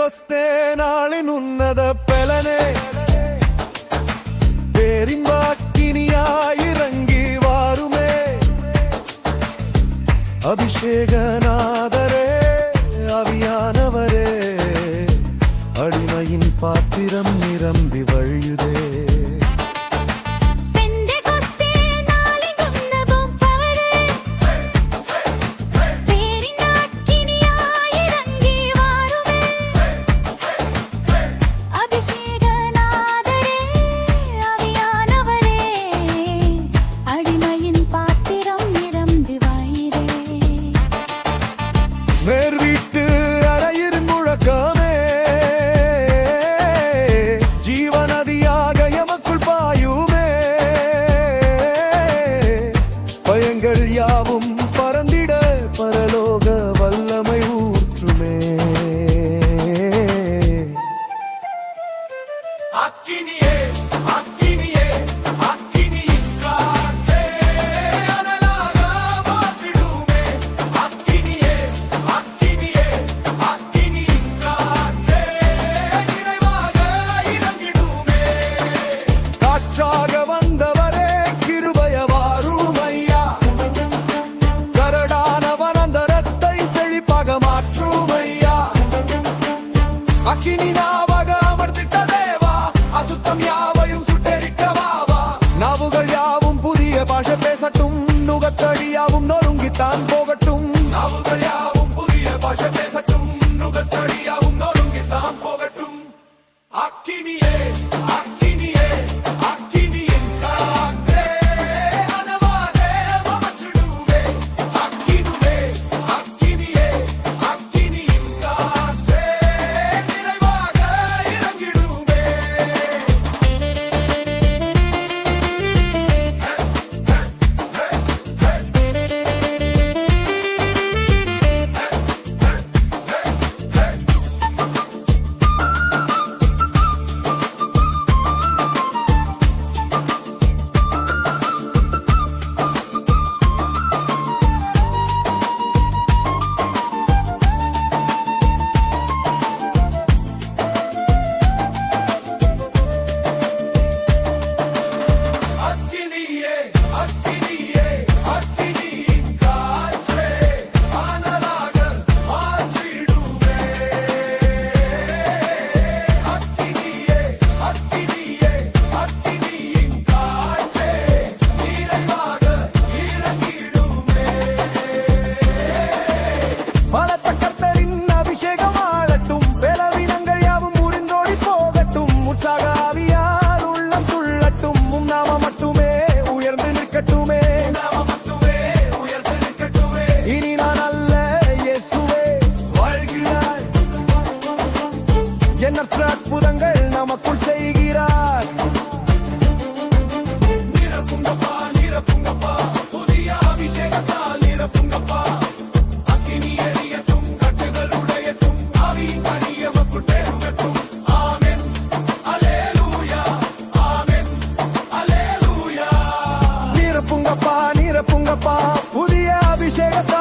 பெந்தெகொஸ்தே நாளின் உன்னத பலனே பேரின்பாக்கினியாயிறங்கி வாருமே அபிஷேகநாதரே அவியானவரே அடிமையின் பாத்திரம் நிரம்பி வழியுதே மேர் வீட்டு அறையிற் முழக்கமே ஜீவநதியாக எமக்குள் பாயுமே பயங்கள் யாவும் பறந்திட பரலோக வல்லமை ஊற்றுமே அக்கினியே அக்கினியே அக்கினியின் காற்றே அனலாக மாற்றிடுமே அக்கினியே அக்கினியே அக்கினியின் காற்றே நிறைவாக இறங்கிடுமே காற்றாக வந்தவரே கிருபைய வாரும் ஐயா கரடான வனந்தரத்தை செழிப்பாக மாற்றும் ஐயா அக்கினி நாவாக அமர்த்திட்ட தேவா அசுத்தம் யாவையும் சுட்டெரிக்கவாவா நாவுகள் யாவும் புதிய பாஷை பேசட்டும் நுகத்தடி யாவும் நொறுங்கித்தான் போகட்டும் நாவுகள் யாவும் புதிய பாஷை பேசட்டும் நுகத்தடி யாவும் நொறுங்கித்தான் போகட்டும் அக்கினியே அக்கினியே அக்கினியின் காற்றே அனவாதே மமற்றிடுவே அக்கினுவே அக்கினியே அக்கினியின் காற்றே நிறைவாக இறங்கிடுமே அக்கினியே அக்கினியே அக்கினியின் காற்றே அனலாக மாற்றிடுமே அக்கினியே அக்கினியே அக்கினியின் காற்றே நிறைவாக இறங்கிடுமே பலத்த கர்த்தரின் அபிஷேகம் ஆளட்டும் பலவீனங்கள் யாவும் முறிந்தோடி போகட்டும் உற்சாக ஆவியால் உள்ளம் துள்ளட்டும் உம் நாமம் மட்டுமே உயர்ந்து நிற்கட்டுமே இனி நான் அல்ல இயேசுவே வாழ்கிறார் எண்ணற்ற அற்புதங்கள் நமக்குள் செய்கிறார் நிரப்புங்கப்பா நிரப்புங்கப்பா புதிய அபிஷேகத்தால் நிரப்புங்கப்பா அக்கினி எரியட்டும் கட்டுகள் உடையட்டும் ஆவியின் கனி எமக்குள் பெருகட்டும் ஆமென் அல்லேலூயா ஆமென் அல்லேலூயா நிரப்புங்கப்பா நிரப்புங்கப்பா புதிய அபிஷேகத்தால்